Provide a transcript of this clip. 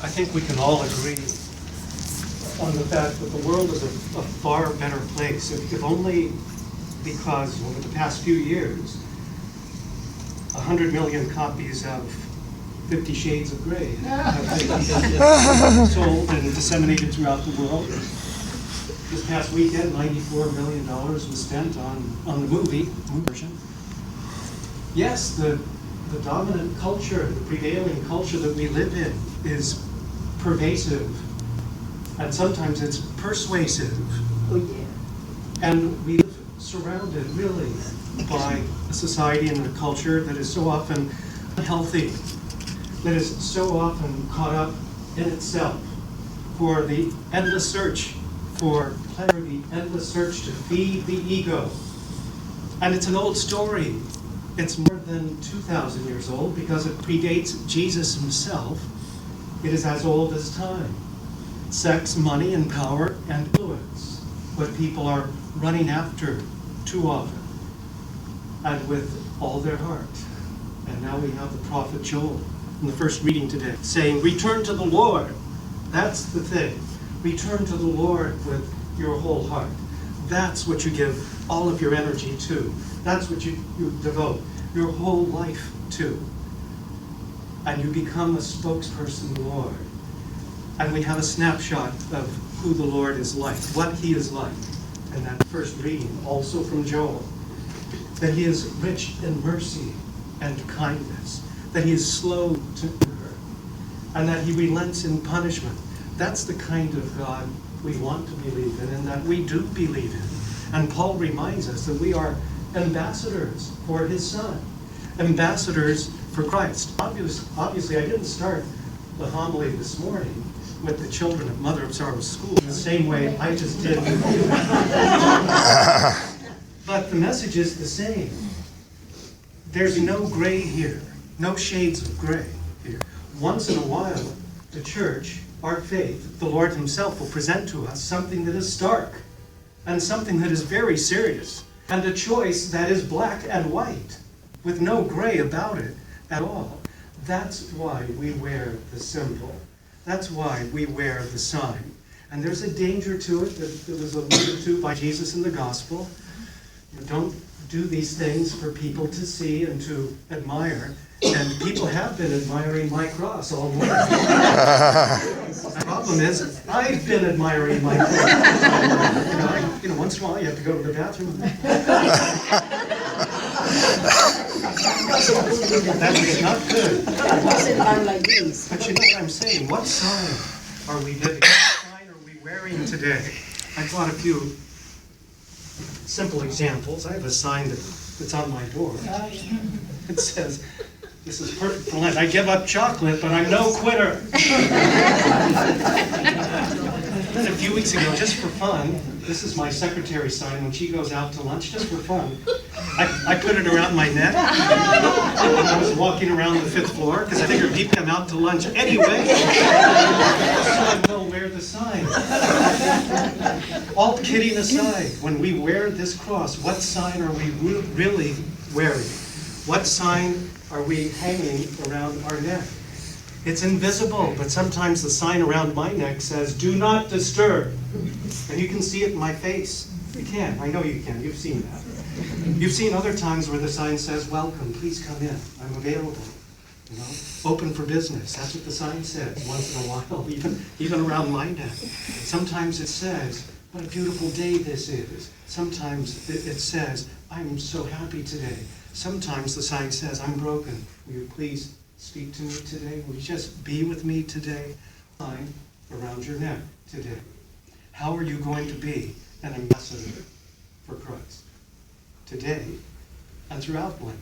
I think we can all agree on the fact that the world is a far better place, if only because over the past few years, 100 million copies of 50 Shades of Grey have been sold and disseminated throughout the world. This past weekend, $94 million was spent on the movie version. Yes, the dominant culture, the prevailing culture that we live in is pervasive, and sometimes it's persuasive. Oh yeah. And we live surrounded really by a society and a culture that is so often unhealthy, that is so often caught up in itself for the endless search for pleasure, the endless search to feed the ego. And it's an old story. It's more than 2,000 years old because it predates Jesus himself. It is as old as time. Sex, money, and power and influence, what people are running after too often and with all their heart. And now we have the prophet Joel in the first reading today saying, return to the Lord. That's the thing. Return to the Lord with your whole heart. That's what you give all of your energy to. That's what you devote your whole life to. And you become a spokesperson, Lord. And we have a snapshot of who the Lord is like, what he is like. In that first reading, also from Joel, that he is rich in mercy and kindness, that he is slow to anger, and that he relents in punishment. That's the kind of God we want to believe in and that we do believe in. And Paul reminds us that we are ambassadors for his Son, ambassadors for Christ. Obviously, I didn't start the homily this morning with the children of Mother of Sorrows School in the same way I just did. But the message is the same. There's no gray here, no shades of gray here. Once in a while, the church, our faith, the Lord himself will present to us something that is stark and something that is very serious and a choice that is black and white with no gray about it at all. That's why we wear the symbol. That's why we wear the sign. And there's a danger to it that was alluded to by Jesus in the gospel. You don't do these things for people to see and to admire. And people have been admiring my cross all morning. The problem is, I've been admiring my cross. You know, once in a while you have to go to the bathroom. That is not good. It wasn't done like these. But you know what I'm saying? What sign are we living? What sign are we wearing today? I brought a few simple examples. I have a sign that's on my door. It says, this is perfect for Lent. I give up chocolate, but I'm no quitter. Then a few weeks ago, just for fun, this is my secretary's sign when she goes out to lunch, just for fun. I put it around my neck. I was walking around the 5th floor because I figured people come out to lunch anyway. So I will wear the sign. All kidding aside, when we wear this cross, what sign are we really wearing? What sign are we hanging around our neck? It's invisible, but sometimes the sign around my neck says, do not disturb. And you can see it in my face. You can. I know you can. You've seen that. You've seen other times where the sign says, welcome, please come in. I'm available. You know, open for business. That's what the sign says once in a while, even around my neck. Sometimes it says, what a beautiful day this is. Sometimes it says, I'm so happy today. Sometimes the sign says, I'm broken. Will you please speak to me today? Will you just be with me today? Sign around your neck today. How are you going to be an ambassador for Christ today and throughout Lent?